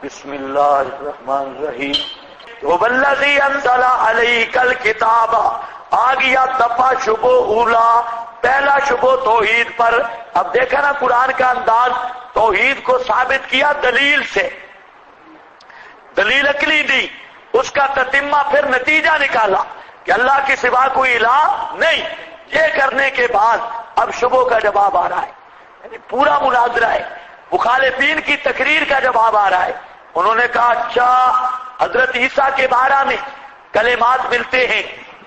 بسم اللہ الرحمن الرحیم. وَالَّذِي أَنزَلَ عَلَيْكَ الْكِتَابَ، آ گیا دفعہ شبہ اولا، پہلا شبہ توحید پر. اب دیکھا نا قرآن کا انداز، توحید کو ثابت کیا دلیل سے، دلیل عقلی دی، اس کا تتمہ پھر نتیجہ نکالا کہ اللہ کے سوا کوئی الہ نہیں. یہ کرنے کے بعد اب شبہوں کا جواب آ رہا ہے، یعنی پورا مناظرہ ہے، مخالفین کی تقریر کا جواب آ رہا ہے. انہوں نے کہا اچھا حضرت عیسیٰ کے بارے میں کلمات ملتے ہیں،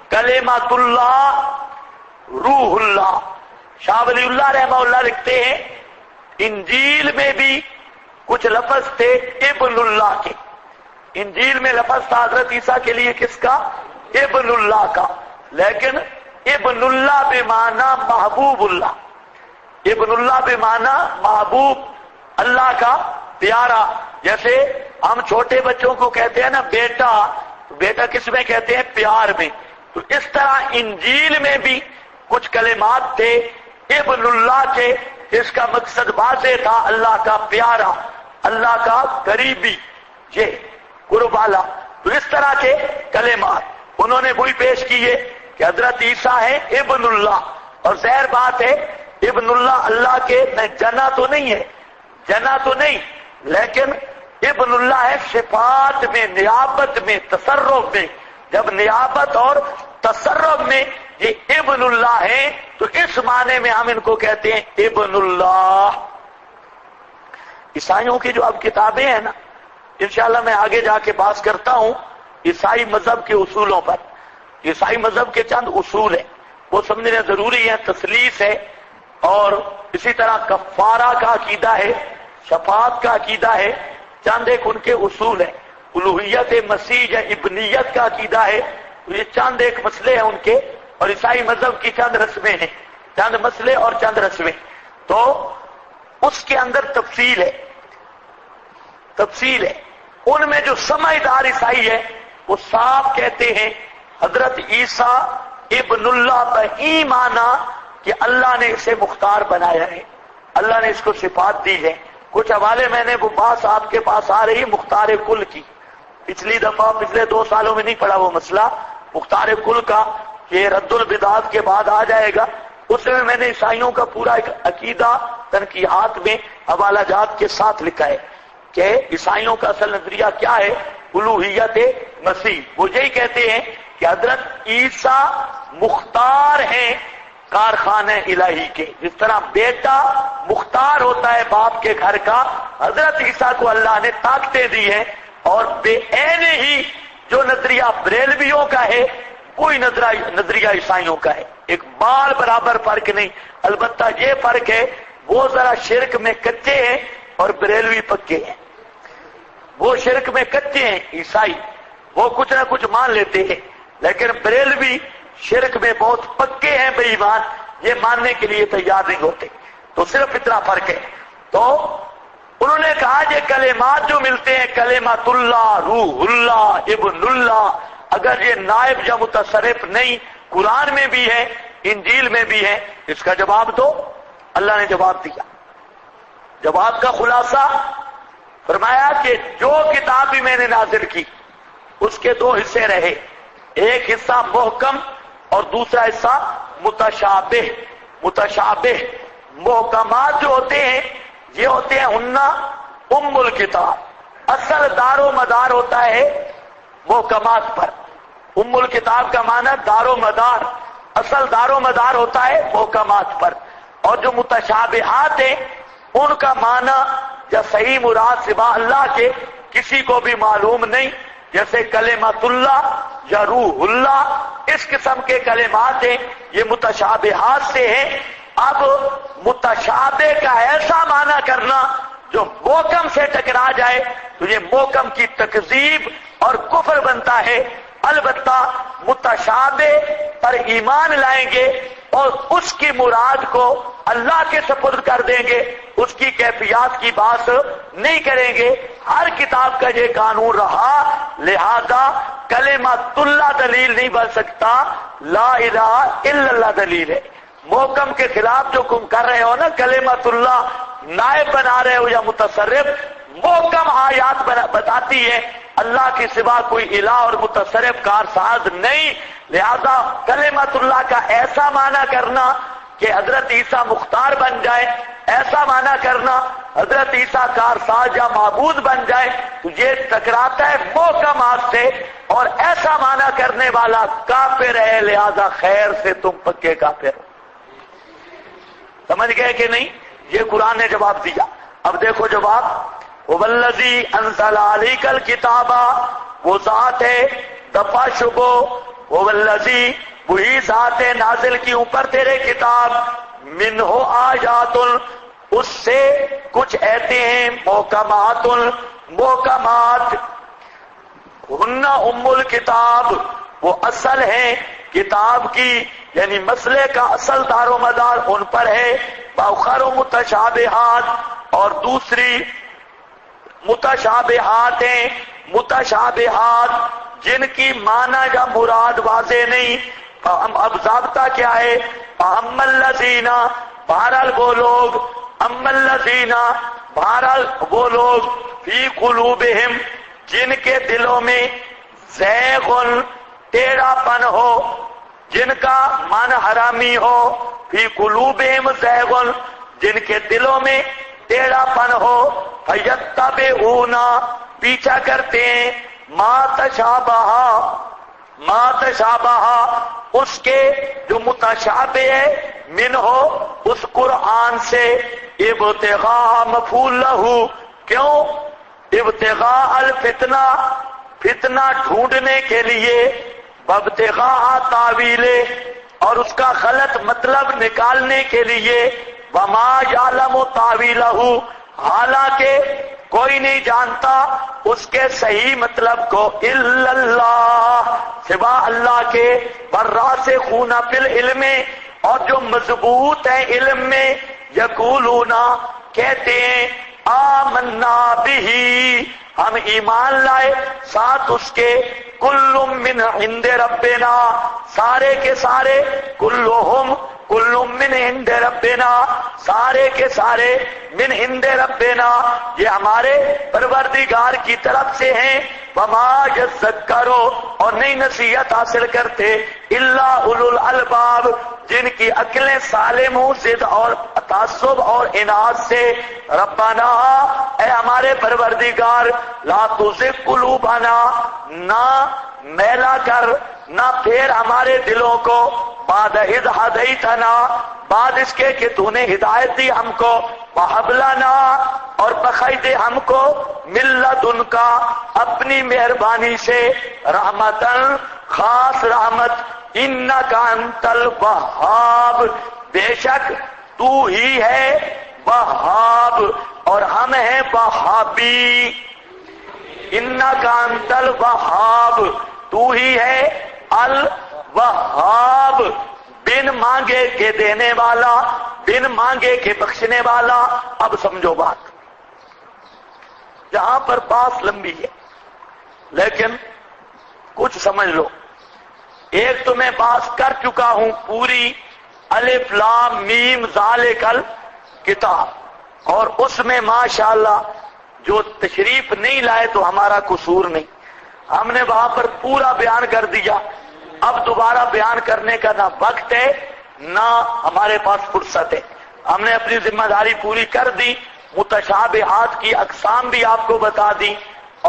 کلمات اللہ، روح اللہ. شاہ ولی اللہ رحمہ اللہ لکھتے ہیں انجیل میں بھی کچھ لفظ تھے ابن اللہ کے، انجیل میں لفظ تھا حضرت عیسیٰ کے لیے کس کا؟ ابن اللہ کا، لیکن ابن اللہ بمعنی محبوب اللہ، ابن اللہ بمعنی محبوب اللہ کا پیارا. جیسے ہم چھوٹے بچوں کو کہتے ہیں نا بیٹا، بیٹا کس میں کہتے ہیں؟ پیار میں. تو اس طرح انجیل میں بھی کچھ کلمات تھے ابن اللہ کے، اس کا مقصد واضح تھا اللہ کا پیارا، اللہ کا قریبی، یہ قرب والا. تو اس طرح کے کلمات انہوں نے وہی پیش کیے کہ حضرت عیسیٰ ہے ابن اللہ. اور ظاہر بات ہے ابن اللہ اللہ کے جنا تو نہیں ہے، جنا تو نہیں، لیکن ابن اللہ ہے صفات میں، نیابت میں، تصرف میں. جب نیابت اور تصرف میں یہ ابن اللہ ہے تو اس معنی میں ہم ان کو کہتے ہیں ابن اللہ. عیسائیوں کی جو اب کتابیں ہیں نا، انشاءاللہ میں آگے جا کے بات کرتا ہوں عیسائی مذہب کے اصولوں پر. عیسائی مذہب کے چند اصول ہیں، وہ سمجھنا ضروری ہے. تثلیث ہے، اور اسی طرح کفارہ کا عقیدہ ہے، شفاعت کا عقیدہ ہے. چند ایک ان کے اصول ہیں. الوہیت مسیح یا ابنیت کا عقیدہ ہے. یہ چند ایک مسئلے ہیں ان کے، اور عیسائی مذہب کی چند رسمیں ہیں، چند مسئلے اور چند رسمیں. تو اس کے اندر تفصیل ہے، تفصیل ہے. ان میں جو سمجھدار عیسائی ہے وہ صاف کہتے ہیں حضرت عیسیٰ ابن اللہ بہی مانا کہ اللہ نے اسے مختار بنایا ہے، اللہ نے اس کو صفات دی ہے. کچھ حوالے میں نے وہ بات آپ کے پاس آ رہی مختار کل کی، پچھلی دفعہ پچھلے 2 سالوں میں نہیں پڑا وہ مسئلہ مختار کل کا، کہ رد البدعات کے بعد آ جائے گا. اس میں نے عیسائیوں کا پورا ایک عقیدہ تنقیحات میں حوالہ جات کے ساتھ لکھا ہے کہ عیسائیوں کا اصل نظریہ کیا ہے. الوہیت مسیح، وہ یہی کہتے ہیں کہ حضرت عیسیٰ مختار ہیں کارخانہ الہی کے. جس طرح بیٹا مختار ہوتا ہے باپ کے گھر کا، حضرت عیسیٰ کو اللہ نے طاقتیں دی ہیں. اور بے عین ہی جو نظریہ بریلویوں کا ہے کوئی نظریہ عیسائیوں کا ہے، ایک بال برابر فرق نہیں. البتہ یہ فرق ہے وہ ذرا شرک میں کچے ہیں اور بریلوی پکے ہیں. وہ شرک میں کچے ہیں عیسائی، وہ کچھ نہ کچھ مان لیتے ہیں، لیکن بریلوی شرک میں بہت پکے ہیں، بے ایمان، یہ ماننے کے لیے تیار نہیں ہوتے. تو صرف اتنا فرق ہے. تو انہوں نے کہا یہ کلمات جو ملتے ہیں کلمات اللہ، روح اللہ، ابن اللہ، اگر یہ نائب یا متصرف نہیں قرآن میں بھی ہے انجیل میں بھی ہے، اس کا جواب دو. اللہ نے جواب دیا. جواب کا خلاصہ فرمایا کہ جو کتاب بھی میں نے نازل کی اس کے 2 حصے رہے، ایک حصہ محکم اور دوسرا حصہ متشابہ. متشابہ محکمات جو ہوتے ہیں یہ ہوتے ہیں ہنہ ام الکتاب، اصل دار و مدار ہوتا ہے محکمات پر. ام الکتاب کا معنی دار و مدار، اصل دار و مدار ہوتا ہے محکمات پر. اور جو متشابہات ہیں ان کا معنی یا صحیح مراد سوا اللہ کے کسی کو بھی معلوم نہیں، جیسے کلمات اللہ یا روح اللہ، اس قسم کے کلمات ہیں، یہ متشابہات سے ہیں. اب متشابہ کا ایسا معنی کرنا جو محکم سے ٹکرا جائے تو یہ محکم کی تکذیب اور کفر بنتا ہے. البتہ متشابہ پر ایمان لائیں گے اور اس کی مراد کو اللہ کے سپرد کر دیں گے، اس کی کیفیات کی بات نہیں کریں گے. ہر کتاب کا یہ قانون رہا، لہذا کلمات اللہ دلیل نہیں بن سکتا، لا الہ الا اللہ دلیل ہے. محکم کے خلاف جو تم کر رہے ہو نا کلمات اللہ نائب بنا رہے ہو یا متصرف، محکم آیات بتاتی ہے اللہ کے سوا کوئی الہ اور متصرف کارساز نہیں. لہذا کلمت اللہ کا ایسا معنی کرنا کہ حضرت عیسیٰ مختار بن جائے، ایسا معنی کرنا حضرت عیسیٰ کارساز یا معبود بن جائے، تو یہ ٹکراتا ہے محکمات سے، اور ایسا معنی کرنے والا کافر ہے. لہذا خیر سے تم پکے کافر ہو. سمجھ گئے کہ نہیں؟ یہ قرآن نے جواب دیا. اب دیکھو جواب، وَالَّذِي أَنزَلَ عَلَيْكَ الْكِتَابَ، وہ ذات ہے دفع شبو، وَالَّذِي وہی ذات ہے نازل کی اوپر تیرے کتاب، منہ آیات، اس سے کچھ ایتے ہیں محکمات، محکمات، ہن ام الکتاب، وہ اصل ہے کتاب کی، یعنی مسئلے کا اصل دار و مدار ان پر ہے. وَأُخَرُ متشابہات، اور دوسری متشابہات ہیں، متشابہات جن کی معنی یا مراد واضح نہیں. اب ضابطہ کیا ہے؟ اَمَّا الَّذِينَ، بہرحال وہ لوگ، اَمَّا الَّذِينَ، بہرحال وہ لوگ، فی قلوبہم، جن کے دلوں میں زیغن، ٹیڑھا پن ہو، جن کا من حرامی ہو، فی قلوبہم زیغن، جن کے دلوں میں ٹیڑھا پن ہو، فیتبعون، پیچھا کرتے ہیں، ما تشابہ، ما تشابہ، اس کے جو متشابہ ہے، من ہو، اس قرآن سے، ابتغاء مفعول لہو، کیوں؟ ابتغاء الفتنہ، فتنہ ڈھونڈنے کے لیے، وابتغاء تاویل، اور اس کا غلط مطلب نکالنے کے لیے، وما یعلم تاویلہ، حالانکہ کوئی نہیں جانتا اس کے صحیح مطلب کو، الا اللہ، سوا اللہ کے، والراسخون فی العلم، اور جو مضبوط ہیں علم میں، یقولون، کہتے ہیں، آمنا بہ، ہم ایمان لائے ساتھ اس کے، کل من عند ربنا، سارے کے سارے، کلہم، کل من عند ربنا، سارے کے سارے، من عند ربنا، یہ ہمارے پروردگار کی طرف سے ہیں. وما یذکروا، اور نہیں نصیحت حاصل کرتے، الا اولو الالباب، جن کی عقلیں سالم ہوں ضد اور تعصب اور عناد سے. ربنا، اے ہمارے پروردگار، لا تزغ قلوبنا، نہ میلا کر، نہ پھیر ہمارے دلوں کو، بعد اذ ہدیتنا، بعد اس کے کہ تو نے ہدایت دی ہم کو، وہب لنا، اور بخشی دے ہم کو، من لدنک، اپنی مہربانی سے، رحمتن، خاص رحمت، انک انت الوہاب، بے شک تو ہی ہے وہاب، اور ہم ہیں وہابی. انک انت الوہاب، تو ہی ہے الوہاب، بن مانگے کے دینے والا، بن مانگے کے بخشنے والا. اب سمجھو بات، یہاں پر بات لمبی ہے لیکن کچھ سمجھ لو. ایک تو میں بات کر چکا ہوں پوری، الف لام میم ذالک الکتاب، اور اس میں ماشاءاللہ جو تشریف نہیں لائے تو ہمارا قصور نہیں، ہم نے وہاں پر پورا بیان کر دیا. اب دوبارہ بیان کرنے کا نہ وقت ہے نہ ہمارے پاس فرصت ہے. ہم نے اپنی ذمہ داری پوری کر دی. متشابہات کی اقسام بھی آپ کو بتا دی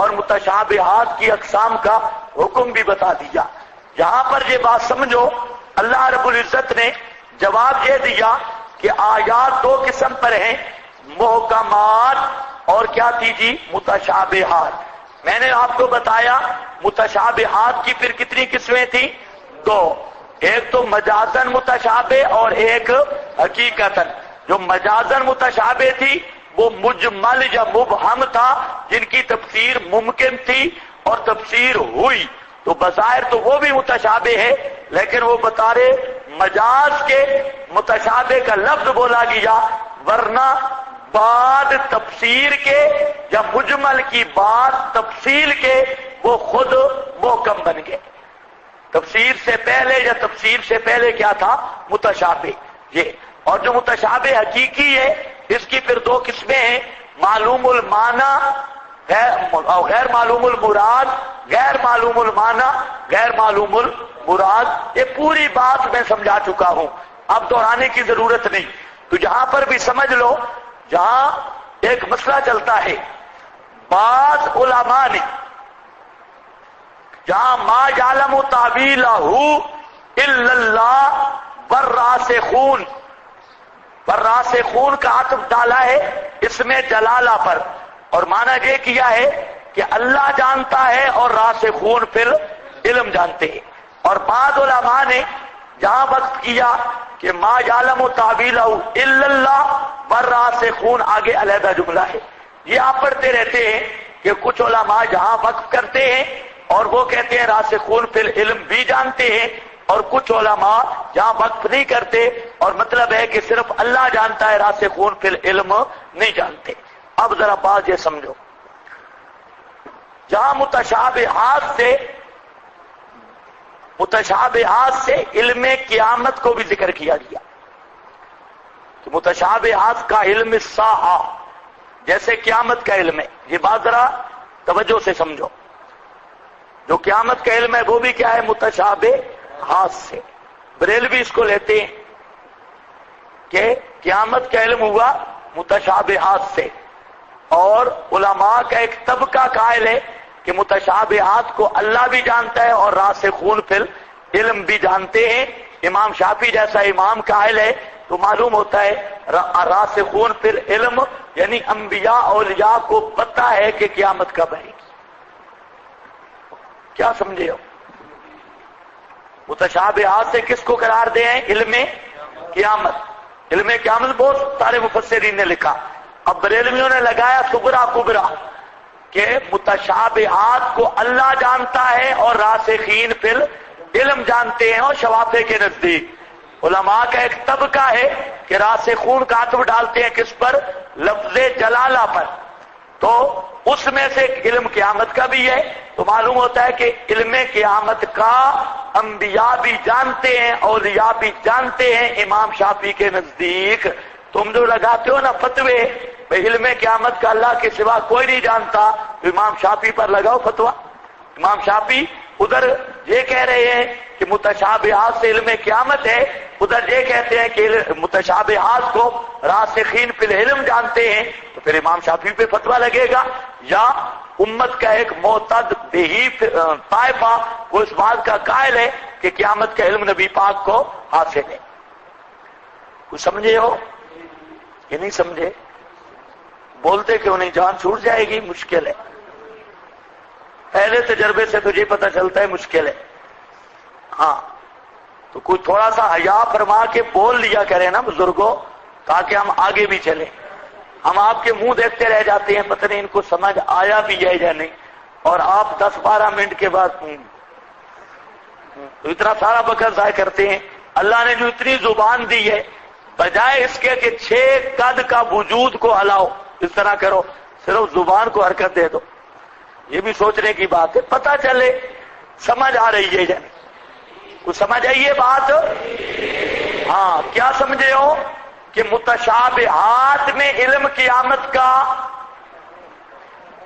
اور متشابہات کی اقسام کا حکم بھی بتا دیا. یہاں پر یہ بات سمجھو، اللہ رب العزت نے جواب یہ دیا کہ آیات دو قسم پر ہیں، محکمات اور کیا تھی جی؟ متشابہات. میں نے آپ کو بتایا متشابہات کی پھر کتنی قسمیں تھیں؟ دو، ایک تو مجازن متشابہ اور ایک حقیقتاً. جو مجازن متشابہ تھی وہ مجمل یا مبہم تھا، جن کی تفسیر ممکن تھی اور تفسیر ہوئی، تو بظاہر تو وہ بھی متشابہ ہے، لیکن وہ بتا رہے مجاز کے متشابہ کا لفظ بولا گیا، ورنہ بعد تفسیر کے یا مجمل کی بات تفصیل کے وہ خود محکم بن گئے. تفسیر سے پہلے یا تفسیر سے پہلے کیا تھا؟ متشابہ. یہ اور جو متشابہ حقیقی ہے اس کی پھر دو قسمیں ہیں، معلوم المعنی غیر معلوم المراد، غیر معلوم المعنی غیر معلوم المراد، یہ پوری بات میں سمجھا چکا ہوں، اب دہرانے کی ضرورت نہیں۔ تو جہاں پر بھی سمجھ لو، جہاں ایک مسئلہ چلتا ہے، بعض علماء نے جہاں ما یعلم تاویلہ الا اللہ والراسخون، والراسخون کا عطف ڈالا ہے اس میں جلالہ پر، اور معنی یہ کیا ہے کہ اللہ جانتا ہے اور راسخون پھر علم جانتے ہیں۔ اور بعض علماء نے جہاں وقت کیا کہ ما یعلم تاویلہ الا اللہ والراسخون، آگے علیحدہ جملہ ہے۔ یہ آپ پڑھتے رہتے ہیں کہ کچھ علماء جہاں وقف کرتے ہیں اور وہ کہتے ہیں راسخون فی العلم بھی جانتے ہیں، اور کچھ علماء جہاں وقف نہیں کرتے اور مطلب ہے کہ صرف اللہ جانتا ہے، راسخون فی العلم نہیں جانتے۔ اب ذرا بات یہ سمجھو، جہاں متشابہات سے علم قیامت کو بھی ذکر کیا گیا، کہ متشابہات کا علم الساعہ جیسے قیامت کا علم ہے، یہ بات ذرا توجہ سے سمجھو، جو قیامت کا علم ہے وہ بھی کیا ہے؟ متشابہات سے۔ بریلوی اس کو لیتے ہیں کہ قیامت کا علم ہوا متشابہات سے، اور علماء کا ایک طبقہ قائل ہے کہ متشابہات کو اللہ بھی جانتا ہے اور راسخون فی العلم بھی جانتے ہیں۔ امام شافعی جیسا امام قائل ہے، تو معلوم ہوتا ہے راسخون فی العلم یعنی انبیاء اولیاء کو پتہ ہے کہ قیامت کب آئے گی۔ کیا سمجھے ہو؟ متشابہات سے کس کو قرار دے ہیں؟ علم قیامت۔ علم قیامت بہت سارے مفسرین نے لکھا، اب بریلویوں نے لگایا صغرا کبرا، کہ متشابہات کو اللہ جانتا ہے اور راسخین فی العلم جانتے ہیں، اور شوافع کے نزدیک علماء کا ایک طبقہ ہے کہ راسخون کا عطف ڈالتے ہیں کس پر؟ لفظ جلالہ پر، تو اس میں سے علم قیامت کا بھی ہے، تو معلوم ہوتا ہے کہ علم قیامت کا انبیاء بھی جانتے ہیں، اولیاء بھی جانتے ہیں امام شافعی کے نزدیک۔ تم جو لگاتے ہو نا فتوے بھئی علم قیامت کا اللہ کے سوا کوئی نہیں جانتا، تو امام شافعی پر لگاؤ فتویٰ۔ امام شافعی ادھر یہ کہہ رہے ہیں کہ متشابہات سے علم قیامت ہے، ادھر یہ کہتے ہیں کہ متشابہات کو راسخین فی العلم جانتے ہیں، تو پھر امام شافعی پہ فتویٰ لگے گا، یا امت کا ایک معتد دیہی طائفہ وہ اس بات کا قائل ہے کہ قیامت کا علم نبی پاک کو حاصل ہے۔ کچھ سمجھے ہو یہ نہیں سمجھے؟ بولتے کیوں نہیں؟ جان چھوٹ جائے گی، مشکل ہے۔ پہلے تجربے سے تجھے پتہ چلتا ہے مشکل ہے، ہاں تو کوئی تھوڑا سا حیا فرما کے بول لیا کرے نا بزرگوں، تاکہ ہم آگے بھی چلیں۔ ہم آپ کے منہ دیکھتے رہ جاتے ہیں، پتہ نہیں ان کو سمجھ آیا بھی ہے یا نہیں، اور آپ 10-12 منٹ کے بعد تو اتنا سارا وقت ضائع کرتے ہیں۔ اللہ نے جو اتنی زبان دی ہے، بجائے اس کے کہ 6 قد کا وجود کو ہلاؤ، اس طرح کرو، صرف زبان کو حرکت دے دو۔ یہ بھی سوچنے کی بات ہے، پتہ چلے سمجھ آ رہی ہے یا نہیں۔ کچھ سمجھ آئیے بات؟ ہاں، کیا سمجھے ہو کہ متشابہات میں علم قیامت کا،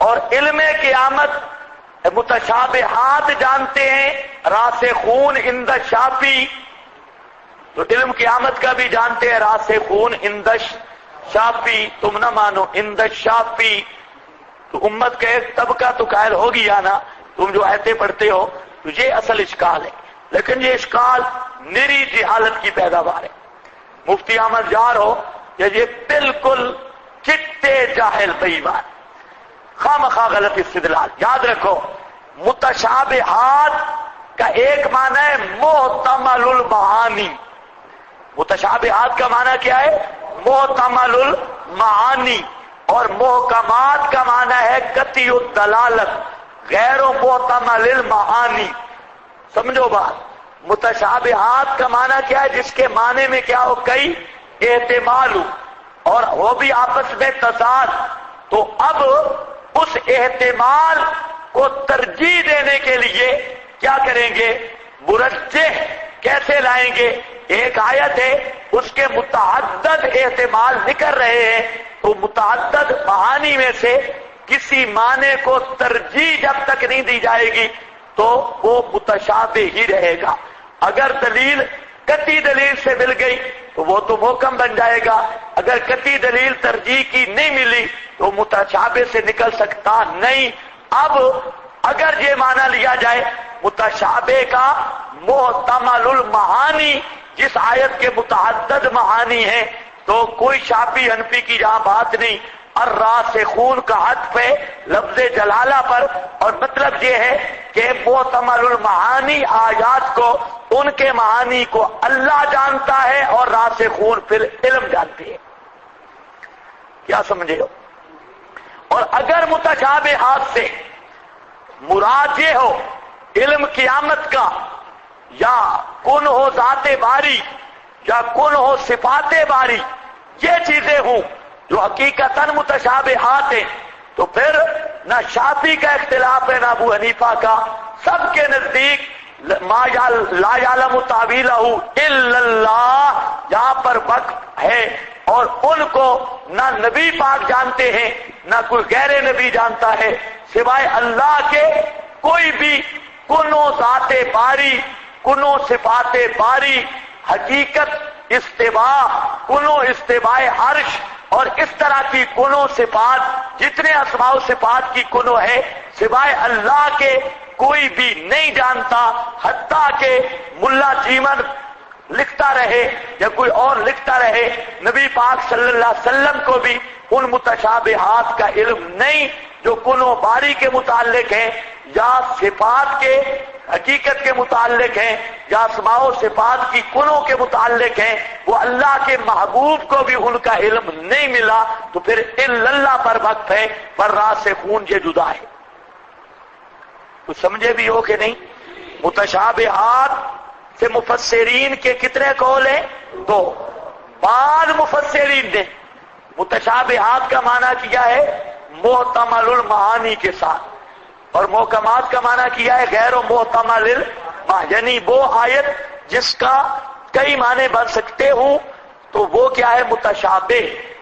اور علم قیامت متشابہات جانتے ہیں راسخون عند الشافعی، تو علم قیامت کا بھی جانتے ہیں راسخون عند الشافعی۔ تم نہ مانو عند الشافعی، تو امت کا ایک طبقہ تو قائل ہو گیا نا، تم جو آیتیں پڑھتے ہو، تو یہ اصل اشکال ہے، لیکن یہ اشکال میری جہالت کی پیداوار ہے۔ مفتی احمد یار ہو یا یہ بالکل چٹے جاہل بےایمان، خواہ غلط استدلال۔ یاد رکھو، متشابہات کا ایک معنی ہے محتمل المعانی۔ متشابہات کا معنی کیا ہے؟ محتمل المعانی، اور محکمات کا معنی ہے قطعی الدلالت، غیر محتمل المعانی۔ سمجھو بات، متشابہات کا معنی کیا ہے؟ جس کے معنی میں کیا ہو؟ کئی احتمال ہو، اور وہ بھی آپس میں تضاد۔ تو اب اس احتمال کو ترجیح دینے کے لیے کیا کریں گے؟ مرجح کیسے لائیں گے؟ ایک آیت ہے اس کے متعدد احتمال نکل رہے ہیں، تو متعدد معانی میں سے کسی معنی کو ترجیح جب تک نہیں دی جائے گی تو وہ متشابہ ہی رہے گا۔ اگر دلیل قطعی دلیل سے مل گئی تو وہ تو محکم بن جائے گا، اگر قطعی دلیل ترجیح کی نہیں ملی تو متشابہ سے نکل سکتا نہیں۔ اب اگر یہ معنی لیا جائے متشابہ کا محتمل المعانی، جس آیت کے متعدد معانی ہیں، تو کوئی شافعی حنفی کی جہاں بات نہیں، الراسخون کا عطف ہے لفظ جلالہ پر، اور مطلب یہ ہے کہ محتمل المعانی آیات کو، ان کے معانی کو اللہ جانتا ہے اور راسخون فی العلم جانتے ہیں۔ کیا سمجھے ہو؟ اور اگر متشابہات سے مراد یہ ہو علم قیامت کا، یا کن ہو ذات باری، یا کن ہو صفات باری، یہ چیزیں ہوں جو حقیقتاً متشابہات ہیں، تو پھر نہ شافعی کا اختلاف ہے نہ ابو حنیفہ کا، سب کے نزدیک لا یعلم تاویلہ الا اللہ، یہاں پر وقف ہے، اور ان کو نہ نبی پاک جانتے ہیں نہ کوئی غیر نبی جانتا ہے سوائے اللہ کے، کوئی بھی کنو ذات باری، کنو صفات باری، حقیقت استوا، کنو استواء عرش، اور اس طرح کی کنو صفات، جتنے اسماء و صفات کی کنو ہے سوائے اللہ کے کوئی بھی نہیں جانتا، حتیٰ کہ ملا چیمن لکھتا رہے یا کوئی اور لکھتا رہے، نبی پاک صلی اللہ علیہ وسلم کو بھی ان متشابہات کا علم نہیں جو کنو باری کے متعلق ہیں، یا صفات کے حقیقت کے متعلق ہیں، یا اسماء و صفات کی کنوں کے متعلق ہیں، وہ اللہ کے محبوب کو بھی ان کا علم نہیں ملا، تو پھر الا اللہ پر وقف ہے، پر راسخون یہ جدا ہے۔ تو سمجھے بھی ہو کہ نہیں؟ متشابہات سے مفسرین کے کتنے قول ہیں؟ دو۔ بعض مفسرین نے متشابہات کا معنی کیا ہے محتمل المعانی کے ساتھ، اور محکمات کا معنی کیا ہے غیر محتمل المعانی، یعنی وہ آیت جس کا کئی معنی بن سکتے ہوں تو وہ کیا ہے متشابہ،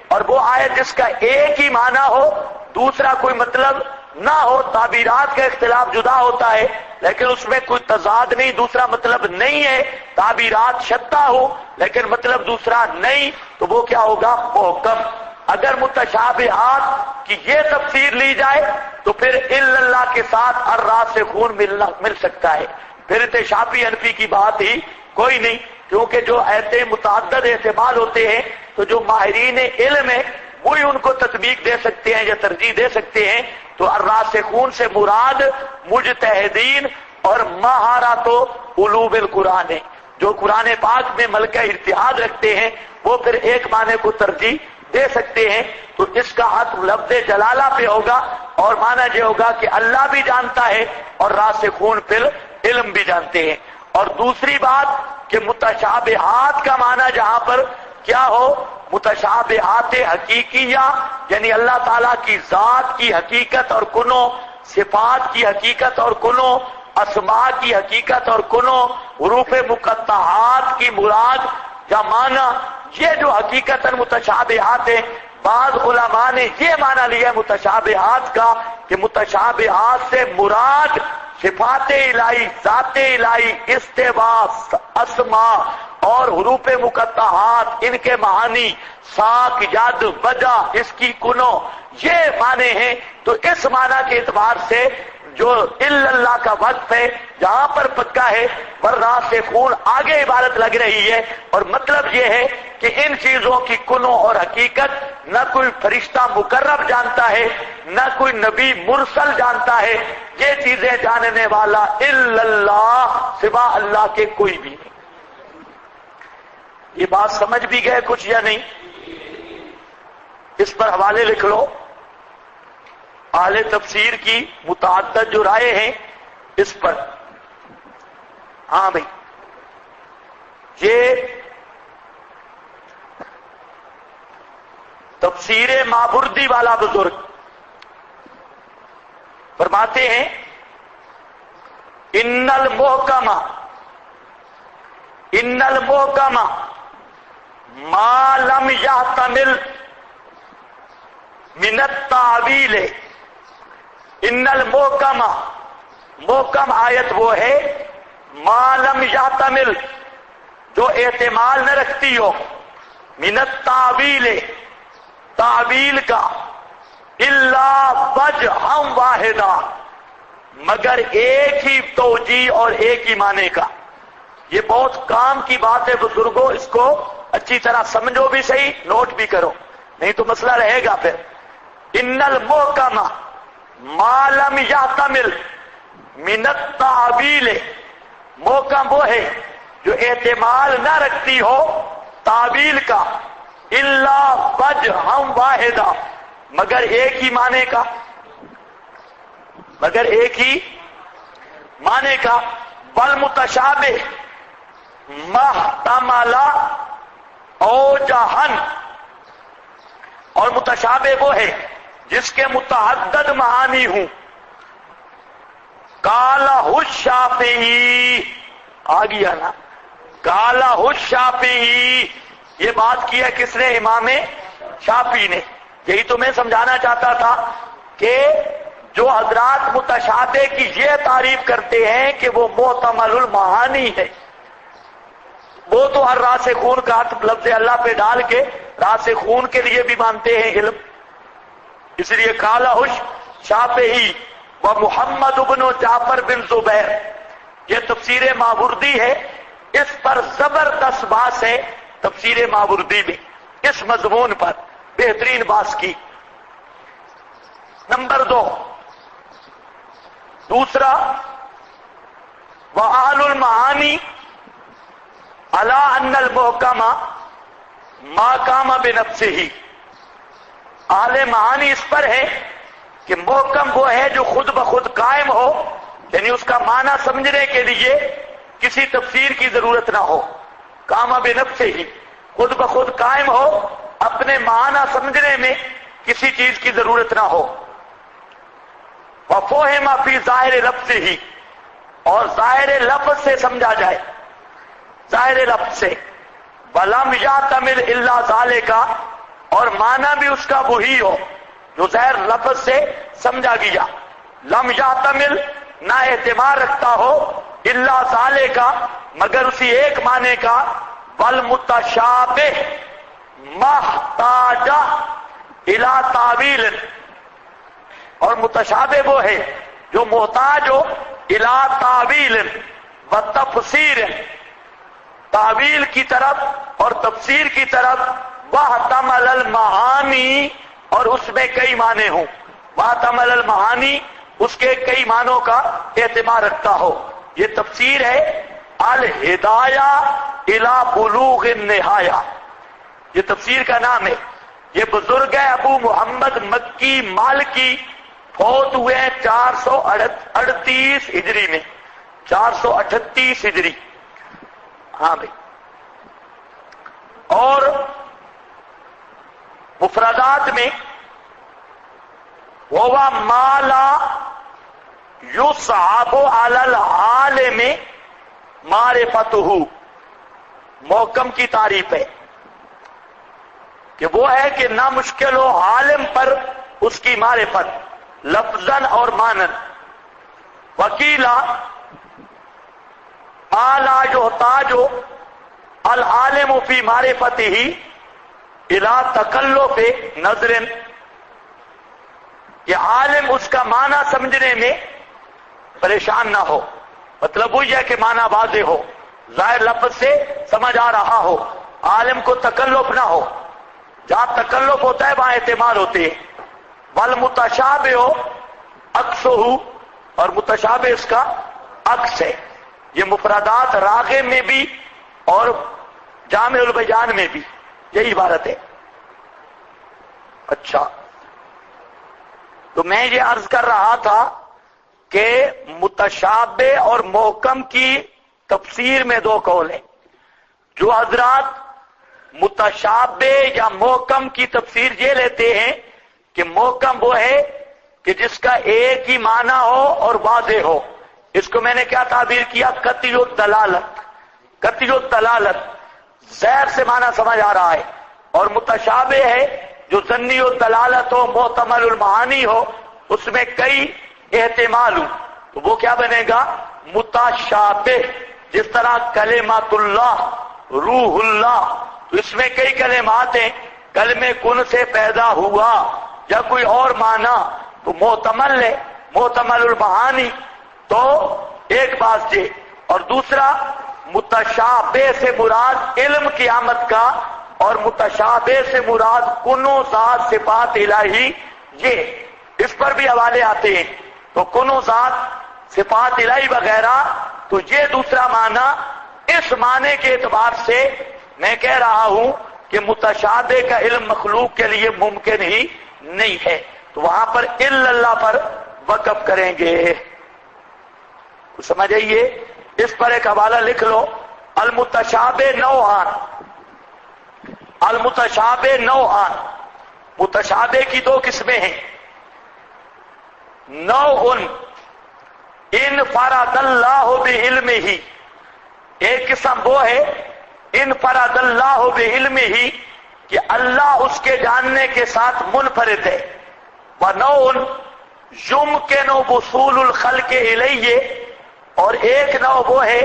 اور وہ آیت جس کا ایک ہی معنی ہو دوسرا کوئی مطلب نہ ہو، تعبیرات کا اختلاف جدا ہوتا ہے لیکن اس میں کوئی تضاد نہیں، دوسرا مطلب نہیں ہے، تعبیرات شتہ ہو لیکن مطلب دوسرا نہیں، تو وہ کیا ہوگا محکم۔ اگر متشابہات کی یہ تفسیر لی جائے تو پھر الا اللہ کے ساتھ الراسخون مل سکتا ہے، پھر تو شافعی حنفی کی بات ہی کوئی نہیں، کیونکہ جو ایسے متعدد احتمال ہوتے ہیں تو جو ماہرین علم ہیں وہی ان کو تطبیق دے سکتے ہیں یا ترجیح دے سکتے ہیں۔ تو الراسخون سے مراد مجتہدین اور مہارت و علوم القرآن ہے، جو قرآن پاک میں ملکہ اجتہاد رکھتے ہیں، وہ پھر ایک معنی کو ترجیح دے سکتے ہیں، تو اس کا حق لفظ جلالہ پہ ہوگا، اور معنی یہ ہوگا کہ اللہ بھی جانتا ہے اور راسخون فی العلم بھی جانتے ہیں۔ اور دوسری بات کہ متشابہات کا معنی جہاں پر کیا ہو متشابہات حقیقیہ، یعنی اللہ تعالیٰ کی ذات کی حقیقت اور کنو، صفات کی حقیقت اور کنو، اسماء کی حقیقت اور کنو، حروف مقطعات کی مراد یا معنی، یہ جو حقیقتاً متشابہات ہیں، بعض علماء نے یہ معنی لیا ہے متشابہات کا کہ متشابہات سے مراد صفات الہی، ذات الہی، استواء، اسماء اور حروف مقطعات، ان کے معانی، ساق، ید، وجہ، اس کی کنو، یہ معنی ہیں۔ تو اس معنی کے اعتبار سے جو الا اللہ کا وقف ہے جہاں پر پکا ہے، والراسخون آگے عبارت لگ رہی ہے، اور مطلب یہ ہے کہ ان چیزوں کی کنو اور حقیقت نہ کوئی فرشتہ مقرب جانتا ہے نہ کوئی نبی مرسل جانتا ہے، یہ چیزیں جاننے والا الا اللہ، سوا اللہ کے کوئی بھی نہیں۔ یہ بات سمجھ بھی گئے کچھ یا نہیں؟ اس پر حوالے لکھ لو، اہل تفسیر کی متعدد جو رائے ہیں اس پر۔ ہاں بھائی، یہ تفسیر مابردی والا بزرگ فرماتے ہیں ان المحکم ما لم يحتمل من التعویل، ان المحکم، محکم آیت وہ ہے ما لم يحتمل، جو احتمال نہ رکھتی ہو، من التعویل، تعویل کا، الا وجہا واحدا، مگر ایک ہی توجیہ اور ایک ہی معنی کا۔ یہ بہت کام کی بات ہے بزرگوں، اس کو اچھی طرح سمجھو بھی صحیح، نوٹ بھی کرو، نہیں تو مسئلہ رہے گا پھر۔ ان المحکم ما لم يحتمل من التعویل، محکم وہ ہے جو احتمال نہ رکھتی ہو تعویل کا، الا وجہا واحدا، مگر ایک ہی معنی کا، مگر ایک ہی معنی کا۔ والمتشابہ محتمل اوجہن، اور متشابہ وہ ہے جس کے متعدد معانی ہوں۔ قالہ الشافعی، آ گیا نا، قالہ الشافعی، یہ بات کی ہے کس نے؟ امام شافعی نے۔ یہی تو میں سمجھانا چاہتا تھا کہ جو حضرات متشابہ کی یہ تعریف کرتے ہیں کہ وہ محتمل المعانی ہے، وہ تو ہر راسخون کا لفظ اللہ پہ ڈال کے راسخون کے لیے بھی مانتے ہیں علم، اس لیے قال الشافعی و محمد بن جعفر بن زبیر، یہ تفسیر ماوردی ہے، اس پر زبردست بحث ہے تفسیر ماوردی میں، اس مضمون پر بہترین بحث کی۔ نمبر 2، دوسرا، وَأَهْلُ الْمَعَانِي عَلَىٰ أَنَّ الْمُحْكَمَ مَا قَامَ بِنَفْسِهِ، اہل معانی اس پر ہے کہ محکم وہ ہے جو خود بخود قائم ہو، یعنی اس کا معنی سمجھنے کے لیے کسی تفسیر کی ضرورت نہ ہو، قام بنفسہ، خود بخود قائم ہو، اپنے معنی سمجھنے میں کسی چیز کی ضرورت نہ ہو۔ وَفُہِمَ فِي ظاہر لفظہ، اور ظاہر لفظ سے سمجھا جائے، ظاہر لفظ سے۔ وَلَمْ يَعْتَمِلْ إِلَّا ذَلِكَ، اور معنی بھی اس کا وہی ہو جو ظاہر لفظ سے سمجھا گیا۔ لم یحتمل، نہ احتمال رکھتا ہو، الا ذالک، مگر اسی ایک معنی کا۔ والمتشابہ محتاج الی تعویل، اور متشابہ وہ ہے جو محتاج ہو الی تعویل و تفسیر، تعویل کی طرف اور تفسیر کی طرف۔ واحتمل المعانی، اور اس میں کئی معنی ہوں، واحتمل المعانی، اس کے کئی معنوں کا احتمال رکھتا ہو۔ یہ تفسیر ہے الہدایہ الی بلوغ النہایہ، یہ تفسیر کا نام ہے۔ یہ بزرگ ہے ابو محمد مکی مالکی، فوت ہوئے 438 ہجری میں، 438 ہجری، ہاں بھائی۔ اور مفردات میں وَوَا مَا لَا يُصْعَبُ عَلَى الْعَالِمِ مَعْرِفَتُهُ، محکم کی تعریف ہے کہ وہ ہے کہ نہ مشکل ہو عالم پر اس کی معرفت، لفظاً اور مانن۔ وکیلا اعلیٰ یحتاج العالم فی معرفتہ الی تکلف نظر، کہ عالم اس کا معنی سمجھنے میں پریشان نہ ہو، مطلب وہی ہے کہ معنی واضح ہو، ظاہر لفظ سے سمجھ آ رہا ہو، عالم کو تکلف نہ ہو۔ جہاں تکلف ہوتا ہے وہاں احتمال ہوتے ہیں۔ والمتشابہ عکسہ، اور متشابہ اس کا عکس ہے۔ یہ مفردات راغب میں بھی اور جامع البیان میں بھی یہی عبارت ہے۔ اچھا، تو میں یہ عرض کر رہا تھا کہ متشابہ اور محکم کی تفسیر میں دو قول ہیں۔ جو حضرات متشابہ یا محکم کی تفسیر یہ لیتے ہیں کہ محکم وہ ہے کہ جس کا ایک ہی معنی ہو اور واضح ہو، اس کو میں نے کیا تعبیر کیا؟ قطعی الدلالت، قطعی الدلالت، زہر سے معنی سمجھ آ رہا ہے، اور متشابہ ہے جو ظنی و دلالت ہو، محتمل المعانی ہو، اس میں کئی احتمال ہو، تو وہ کیا بنے گا؟ متشابہ۔ جس طرح کلمات اللہ، روح اللہ، تو اس میں کئی کلمات ہیں، کلمے کن سے پیدا ہوا یا کوئی اور معنی، تو محتمل ہے، محتمل المعانی۔ تو ایک بات یہ، اور دوسرا متشابہ سے مراد علم قیامت کا، اور متشابہ سے مراد کنو ذات صفات الہی، یہ اس پر بھی حوالے آتے ہیں۔ تو کنو ذات صفات الہی وغیرہ، تو یہ دوسرا معنی، اس معنی کے اعتبار سے میں کہہ رہا ہوں کہ متشابہ کا علم مخلوق کے لیے ممکن ہی نہیں ہے، تو وہاں پر الا اللہ پر وقف کریں گے۔ سمجھ آئیے؟ اس پر ایک حوالہ لکھ لو، المتشابہ نوعان، المتشابہ نوعان، متشابہ کی دو قسمیں ہیں۔ نوع انفرد اللہ بعلمہ، ایک قسم وہ ہے انفرد اللہ بعلمہ کہ اللہ اس کے جاننے کے ساتھ منفرد ہے، ونوع یمکن وصول الخلق الیہ، اور ایک نوع وہ ہے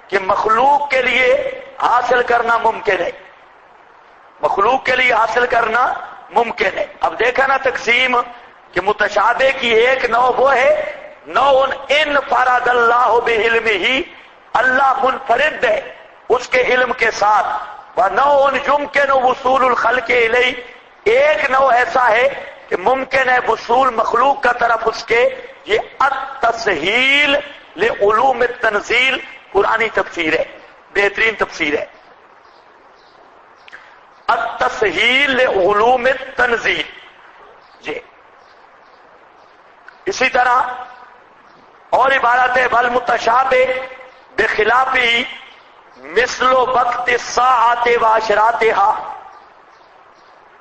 کہ مخلوق کے لیے حاصل کرنا ممکن ہے، مخلوق کے لیے حاصل کرنا ممکن ہے۔ اب دیکھا نا تقسیم کہ متشابہ کی ایک نوع وہ ہے نوع انفرد اللہ بعلمہ، اللہ منفرد ہے اس کے علم کے ساتھ، ونوع یمکن وصول الخلق الیہ، ایک نوع ایسا ہے کہ ممکن ہے وصول مخلوق کا طرف اس کے، یہ التسہیل لعلوم التنزیل، قرآنی تفسیر ہے، بہترین تفسیر ہے، التسہیل لعلوم التنزیل۔ جی اسی طرح اور عبارت ہے والمتشابہ بخلافہ مثل وقت الساعۃ واشراطہا،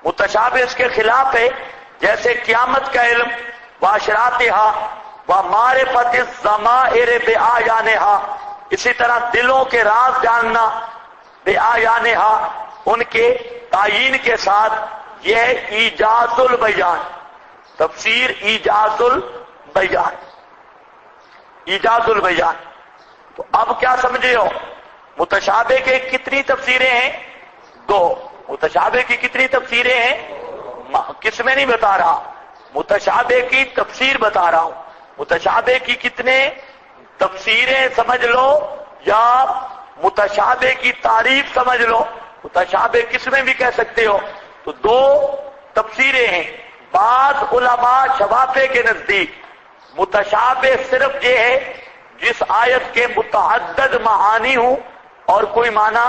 متشابہ اس کے خلاف ہے جیسے قیامت کا علم، واشراطہا ومعرفت الضمائر بآیانہا، اسی طرح دلوں کے راز جاننا، بآیانہا ان کے تعیین کے ساتھ، یہ ایجاز البیان، تفسیر ایجاز البیان، ایجاز البیان۔ تو اب کیا سمجھے ہو؟ متشابہ کے کتنی تفسیریں ہیں؟ دو۔ متشابہ کی کتنی تفسیریں ہیں؟ کس میں نہیں بتا رہا، متشابہ کی تفسیر بتا رہا ہوں۔ متشابہ کی کتنے تفسیریں سمجھ لو، یا متشابہ کی تعریف سمجھ لو، متشابہ کس میں بھی کہہ سکتے ہو، تو دو تفسیریں ہیں۔ بعض علماء شفافے کے نزدیک متشابہ صرف یہ ہے جس آیت کے متعدد معانی ہوں اور کوئی معنی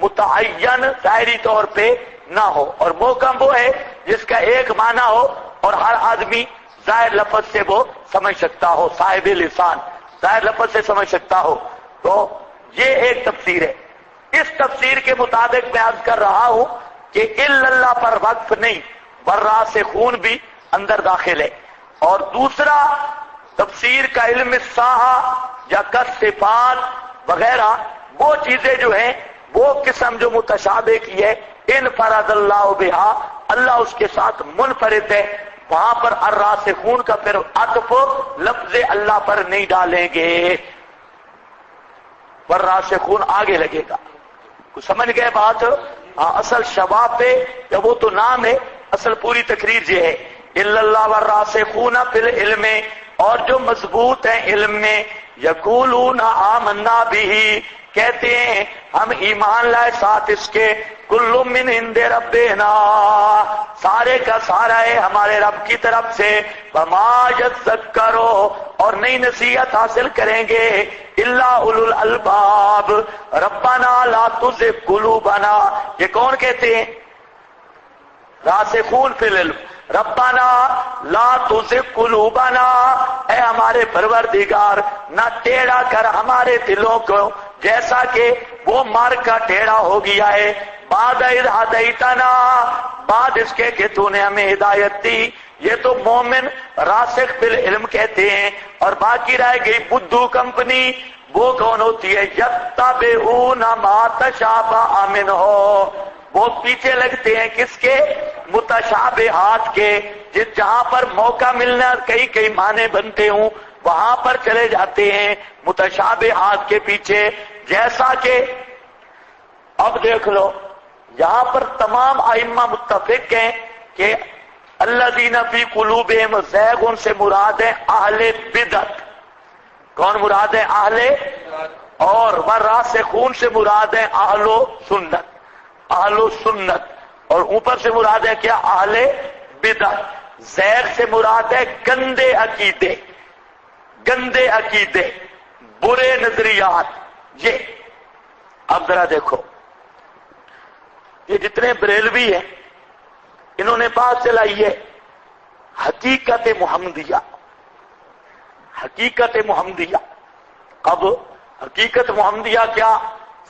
متعین ظاہری طور پہ نہ ہو، اور محکم وہ ہے جس کا ایک معنی ہو اور ہر آدمی ظاہر لفظ سے وہ سمجھ سکتا ہو، صاحب لسان ظاہر لفظ سے سمجھ سکتا ہو۔ تو یہ ایک تفسیر ہے۔ اس تفسیر کے مطابق میں عرض کر رہا ہوں کہ الا اللہ پر وقف نہیں، والراسخون بھی اندر داخل ہے۔ اور دوسرا تفسیر کا علم الساحہ یا کصفات وغیرہ، وہ چیزیں جو ہیں وہ قسم جو متشابہ کی ہے، انفرد اللہ بہا، اللہ اس کے ساتھ منفرد ہے، وہاں پر الراسخون کا پھر عطف لفظ اللہ پر نہیں ڈالیں گے، والراسخون آگے لگے گا۔ کچھ سمجھ گئے بات؟ ہاں، اصل شباب پہ یا وہ تو نام ہے، اصل پوری تقریر یہ ہے الا اللہ والراسخون فی العلم، اور جو مضبوط ہیں علم میں، یقولون آمنا بہ، کہتے ہیں ہم ایمان لائے ساتھ اس کے، کل من عند ربنا، سارے کا سارا ہے ہمارے رب کی طرف سے، وما یذکروا، اور نئی نصیحت حاصل کریں گے، الا اولو الالباب، ربنا لا تزغ قلوبنا، یہ کون کہتے ہیں؟ راسخون فی العلم، ربنا لا تزغ قلوبنا، اے ہمارے پروردگار نہ ٹیڑھا کر ہمارے دلوں کو جیسا کہ وہ مار کا ٹیڑھا ہو گیا ہے، بعد اذ ہدیتنا، بعد اس کے کہ تو نے ہمیں ہدایت دی۔ یہ تو مومن راسخ فی العلم کہتے ہیں، اور باقی رہ گئی بدھو کمپنی، وہ کون ہوتی ہے؟ یتبعون ما تشابہ منہ، وہ پیچھے لگتے ہیں کس کے؟ متشابہات کے، جہاں پر موقع ملنا کئی کئی معنی بنتے ہوں وہاں پر چلے جاتے ہیں متشابہات کے پیچھے. جیسا کہ اب دیکھ لو یہاں پر تمام ائمہ متفق ہیں کہ الذین فی قلوبہم زیغ سے مراد ہے اہل بدعت. کون مراد ہے؟ اہل. اور والراسخون سے مراد ہے اہل سنت. اہل سنت. اور اوپر سے مراد ہے کیا؟ اہل بدعت. زیغ سے مراد ہے گندے عقیدے، گندے عقیدے، برے نظریات. یہ اب ذرا دیکھو یہ جتنے بریلوی ہیں انہوں نے بات چلائی ہے حقیقت محمدیہ. حقیقت محمدیہ. اب حقیقت محمدیہ کیا؟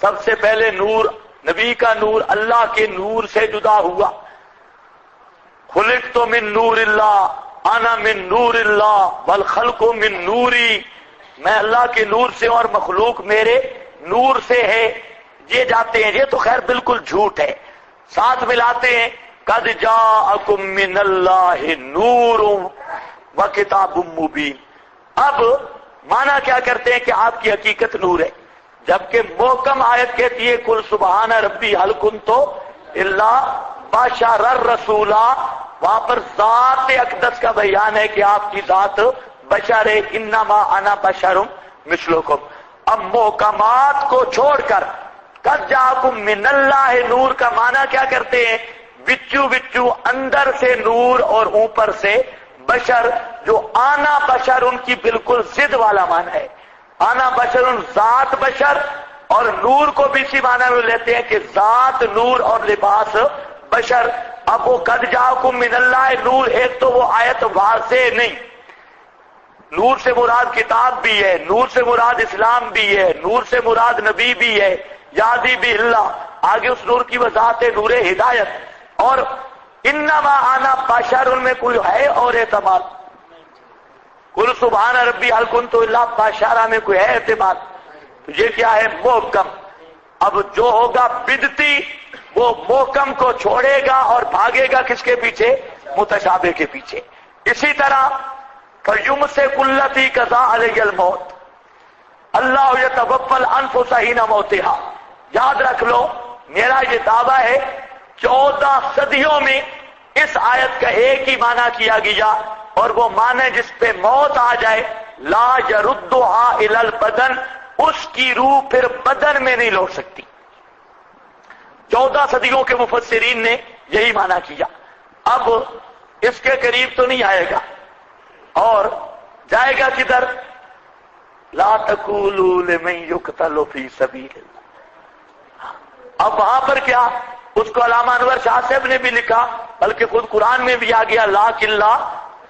سب سے پہلے نور، نبی کا نور اللہ کے نور سے جدا ہوا. خلقت من نور اللہ انا من نور اللہ والخلق من نوری، میں اللہ کے نور سے اور مخلوق میرے نور سے ہے. یہ جاتے ہیں، یہ تو خیر بالکل جھوٹ ہے. ساتھ ملاتے ہیں قد جاءکم من اللہ نور و کتاب مبین. اب مانا کیا کرتے ہیں کہ آپ کی حقیقت نور ہے، جبکہ محکم آیت کہتی ہے کل سبحان ربی هل کنت الا بشر الرسولا. وہاں پر ذات اقدس کا بیان ہے کہ آپ کی ذات بشر ہے. انما انا بشر مثلکم. اب محکمات کو چھوڑ کر قد جاءکم من اللہ نور کا معنی کیا کرتے ہیں؟ بچو بچو اندر سے نور اور اوپر سے بشر. جو آنا بشر ان کی بالکل ضد والا معنی ہے. آنا بشر ان ذات بشر، اور نور کو بھی اسی معنی میں لیتے ہیں کہ ذات نور اور لباس بشر. اب وہ قد جاءکم من اللہ نور، ایک تو وہ آیت واضح نہیں. نور سے مراد کتاب بھی ہے، نور سے مراد اسلام بھی ہے، نور سے مراد نبی بھی ہے، یادی بھی اللہ. آگے اس نور کی وضاحت ہے نور ہدایت. اور انما انا بشر ان میں کوئی ہے اور اعتماد؟ قل سبحان ربی هل کنت الا بشر میں کوئی ہے اعتماد؟ تو یہ کیا ہے؟ محکم. اب جو ہوگا بدعتی وہ محکم کو چھوڑے گا اور بھاگے گا کس کے پیچھے؟ متشابہ کے پیچھے. اسی طرح فَيُمْسِكُ الَّتِي قَضَىٰ عَلَيْهَا الْمَوْتَ اللہ يَتَوَفَّى الْأَنفُسَ حِينَ مَوْتِهَا. یاد رکھ لو میرا یہ دعویٰ ہے 14 صدیوں میں اس آیت کا ایک ہی معنی کیا گیا، اور وہ معنی جس پہ موت آ جائے لا يردها الى البدن، اس کی روح پھر بدن میں نہیں لوٹ سکتی. 14 صدیوں کے مفسرین نے یہی معنی کیا. اب اس کے قریب تو نہیں آئے گا، اور جائے گا کدھر؟ لا تقولوا لمن يقتل في سبيل اللہ. اب وہاں پر کیا؟ اس کو علامہ انور شاہ صاحب نے بھی لکھا، بلکہ خود قرآن میں بھی آ گیا لاکن لا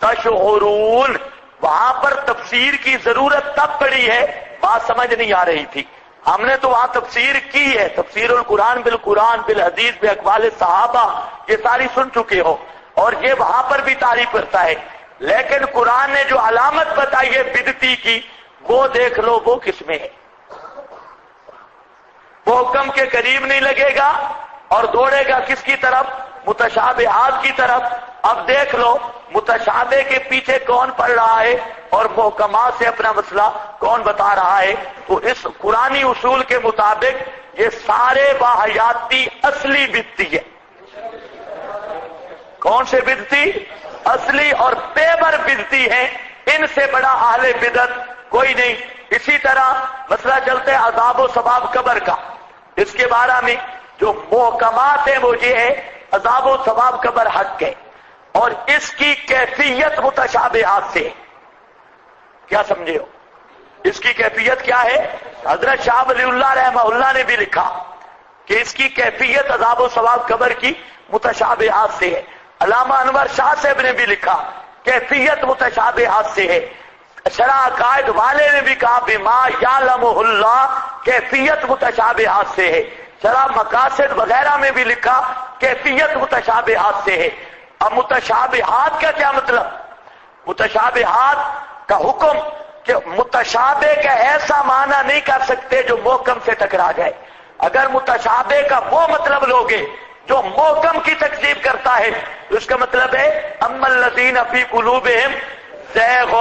تشعرون. وہاں پر تفسیر کی ضرورت تب پڑی ہے بات سمجھ نہیں آ رہی تھی. ہم نے تو وہاں تفسیر کی ہے، تفسیر القرآن بالقرآن بالحدیث باقوال صحابہ، یہ ساری سن چکے ہو، اور یہ وہاں پر بھی تعریف کرتا ہے. لیکن قرآن نے جو علامت بتائی ہے بدعتی کی، وہ دیکھ لو وہ کس میں ہے. وہ حکم کے قریب نہیں لگے گا اور دوڑے گا کس کی طرف؟ متشابہات کی طرف. اب دیکھ لو متشابہ کے پیچھے کون پڑ رہا ہے اور محکمات سے اپنا مسئلہ کون بتا رہا ہے. تو اس قرآنی اصول کے مطابق یہ سارے واحیاتی اصلی بدعتی ہے. کون سے بدعتی؟ اصلی اور پیبر بدعتی ہیں. ان سے بڑا اہل بدعت کوئی نہیں. اسی طرح مسئلہ چلتے ہیں عذاب و ثواب قبر کا. اس کے بارے میں جو محکمات ہیں وہ یہ ہے عذاب و ثواب قبر حق ہے، اور اس کی کیفیت متشابہات سے. کیا سمجھے ہو؟ اس کی کیفیت کیا ہے؟ حضرت شاہ ولی اللہ رحمہ اللہ نے بھی لکھا کہ اس کی کیفیت عذاب و ثواب قبر کی متشابہات سے ہے. علامہ انور شاہ صاحب نے بھی لکھا کیفیت متشابہات سے ہے. شرح عقائد والے نے بھی کہا بما یعلمہ اللہ کیفیت متشابہات سے ہے. شرح مقاصد وغیرہ میں بھی لکھا کیفیت متشابہات سے ہے. اب متشابہات کا کیا مطلب؟ متشابہات کا حکم کہ متشابہ کا ایسا معنی نہیں کر سکتے جو محکم سے ٹکرا جائے. اگر متشابہ کا وہ مطلب لوگے جو محکم کی تکذیب کرتا ہے تو اس کا مطلب ہے اما الذین فی قلوبہم زیغ.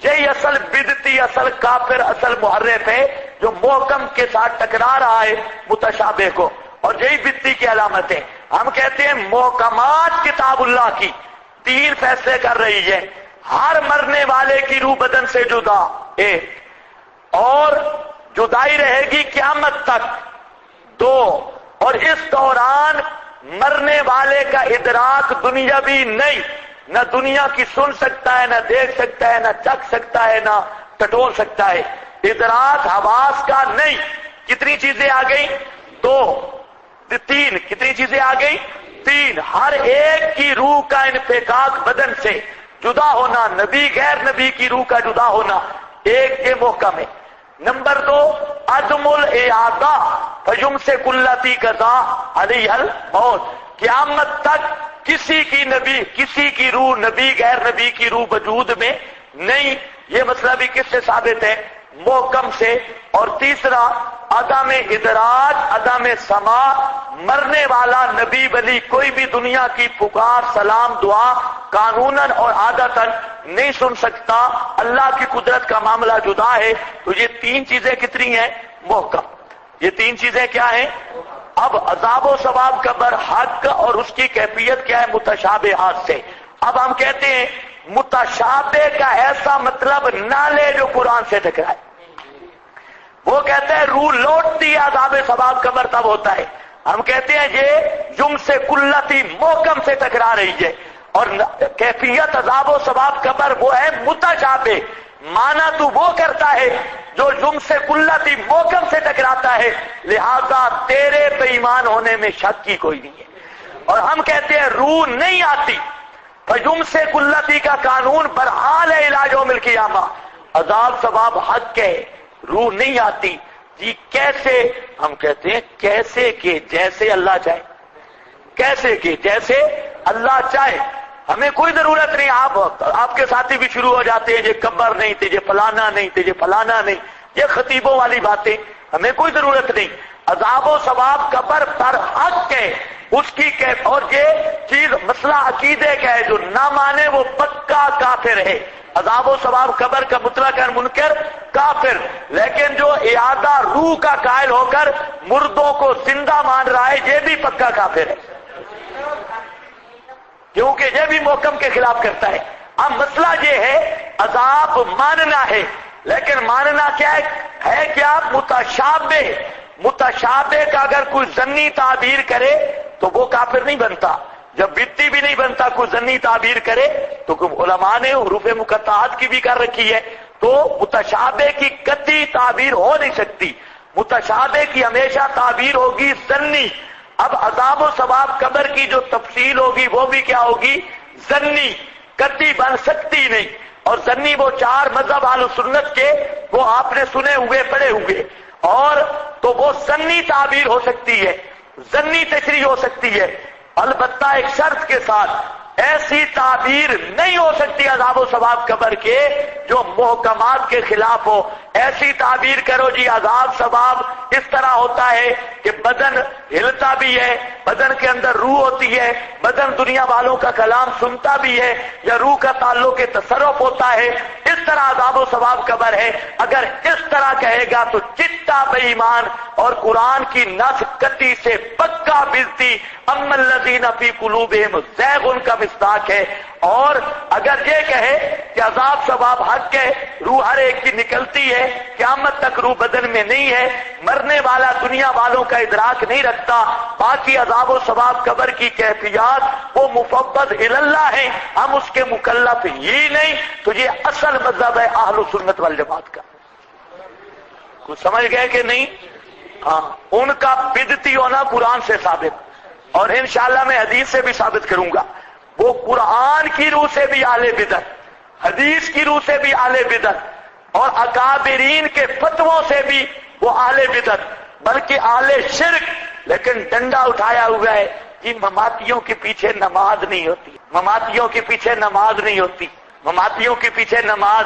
یہی اصل بدعتی، اصل کافر، اصل محرف ہے جو محکم کے ساتھ ٹکرا رہا ہے متشابہ کو، اور یہی بدعتی کی علامت ہے. ہم کہتے ہیں محکمات کتاب اللہ کی 3 فیصلے کر رہی ہے. ہر مرنے والے کی روح بدن سے جدا 1، اور جدائی رہے گی قیامت تک 2، اور اس دوران مرنے والے کا ادراک دنیاوی نہیں، نہ دنیا کی سن سکتا ہے، نہ دیکھ سکتا ہے، نہ چکھ سکتا ہے، نہ ٹٹول سکتا ہے. ادراک حواس کا نہیں. کتنی چیزیں آ گئی؟ 2، 3. کتنی چیزیں آ گئی؟ 3. ہر ایک کی روح کا انفکاک بدن سے جدا ہونا، نبی غیر نبی کی روح کا جدا ہونا، ایک یہ محکم ہے. نمبر 2، عدم الاعادہ فیمسک التی قضا علیہ الموت. قیامت تک کسی کی روح نبی غیر نبی کی روح وجود میں نہیں. یہ مسئلہ بھی کس سے ثابت ہے؟ محکم سے. اور تیسرا، عدم ادراک، عدم سماع. مرنے والا نبی ولی کوئی بھی دنیا کی پکار، سلام، دعا قانوناً اور عادتاً نہیں سن سکتا. اللہ کی قدرت کا معاملہ جدا ہے. تو یہ 3 چیزیں کتنی ہیں؟ محکم. یہ 3 چیزیں کیا ہیں؟ اب عذاب و ثواب قبر، حق اور اس کی کیفیت کیا ہے؟ متشابہات سے. اب ہم کہتے ہیں متشابہ کا ایسا مطلب نہ لے جو قرآن سے ٹکرائے. وہ کہتے ہیں روح لوٹتی ہے عذاب ثواب قبر تب ہوتا ہے. ہم کہتے ہیں یہ جم سے کلتی محکم سے ٹکرا رہی ہے، اور کیفیت عذاب و ثواب قبر وہ ہے متشابہ. مانا تو وہ کرتا ہے جو جم سے کلتی محکم سے ٹکراتا ہے، لہذا تیرے بے ایمان ہونے میں شک کی کوئی نہیں ہے. اور ہم کہتے ہیں روح نہیں آتی. فجم سے کلتی کا قانون برحال ہے علاج و القیامہ. عذاب ثواب حق ہے، روح نہیں آتی. جی کیسے؟ ہم کہتے ہیں کیسے کہ جیسے اللہ چاہے. کیسے کہ جیسے اللہ چاہے. ہمیں کوئی ضرورت نہیں. آپ کے ساتھی بھی شروع ہو جاتے ہیں یہ قبر نہیں تھے، یہ فلانا نہیں تھے، یہ فلانا نہیں، یہ خطیبوں والی باتیں. ہمیں کوئی ضرورت نہیں. عذاب و ثواب قبر پر حق ہے اس کی. اور یہ چیز مسئلہ عقیدے کا ہے، جو نہ مانے وہ پکا کافر ہے. عذاب و ثواب قبر کا مطلق اور منکر کافر. لیکن جو اعادہ روح کا قائل ہو کر مردوں کو زندہ مان رہا ہے یہ بھی پکا کافر ہے، کیونکہ یہ بھی محکم کے خلاف کرتا ہے. اب مسئلہ یہ ہے عذاب ماننا ہے، لیکن ماننا کیا ہے کیا؟ متشابہ. متشابہ کا اگر کوئی ظنی تعبیر کرے تو وہ کافر نہیں بنتا. جب بدعتی بھی نہیں بنتا کوئی ظنی تعبیر کرے تو علماء نے حروف مقطعات کی بھی کر رکھی ہے. تو متشابہ کی قطعی تعبیر ہو نہیں سکتی. متشابہ کی ہمیشہ تعبیر ہوگی ظنی. اب عذاب و ثواب قبر کی جو تفصیل ہوگی وہ بھی کیا ہوگی؟ ظنی. قطعی بن سکتی نہیں. اور ظنی وہ 4 مذہب اہل سنت کے وہ آپ نے سنے ہوئے پڑھے ہوئے، اور تو وہ ظنی تعبیر ہو سکتی ہے، ظنی تشریح ہو سکتی ہے. البتہ ایک شرط کے ساتھ، ایسی تعبیر نہیں ہو سکتی عذاب و ثواب قبر کے جو محکمات کے خلاف ہو. ایسی تعبیر کرو جی عذاب ثواب اس طرح ہوتا ہے کہ بدن ہلتا بھی ہے، بدن کے اندر روح ہوتی ہے، بدن دنیا والوں کا کلام سنتا بھی ہے، یا روح کا تعلق کے تصرف ہوتا ہے، اس طرح عذاب و ثواب قبر ہے. اگر اس طرح کہے گا تو چٹا بے ایمان اور قرآن کی نص قطعی سے پکا بدعتی. اما الذین فی قلوبہم زیغ ان کا مصداق ہے. اور اگر یہ کہے کہ عذاب ثواب حق ہے، روح ہر ایک کی نکلتی ہے، قیامت تک روح بدن میں نہیں ہے، مرنے والا دنیا والوں کا ادراک نہیں رکھتا، باقی عذاب و ثواب قبر کی کیفیات وہ مفوض اللہ ہیں، ہم اس کے مکلف ہی نہیں. تو یہ اصل مذہب ہے اہل سنت والجماعت کا. کچھ سمجھ گئے کہ نہیں؟ ہاں، ان کا بدعتی ہونا قرآن سے ثابت، اور انشاءاللہ میں حدیث سے بھی ثابت کروں گا. وہ قرآن کی روح سے بھی اہل بدعت، حدیث کی روح سے بھی اہل بدعت، اور اکابرین کے فتووں سے بھی وہ اہل بدعت، بلکہ اہل شرک. لیکن ڈنڈا اٹھایا ہوا ہے کہ مماتیوں کے پیچھے نماز نہیں ہوتی، مماتیوں کے پیچھے نماز نہیں ہوتی، مماتیوں کے پیچھے نماز.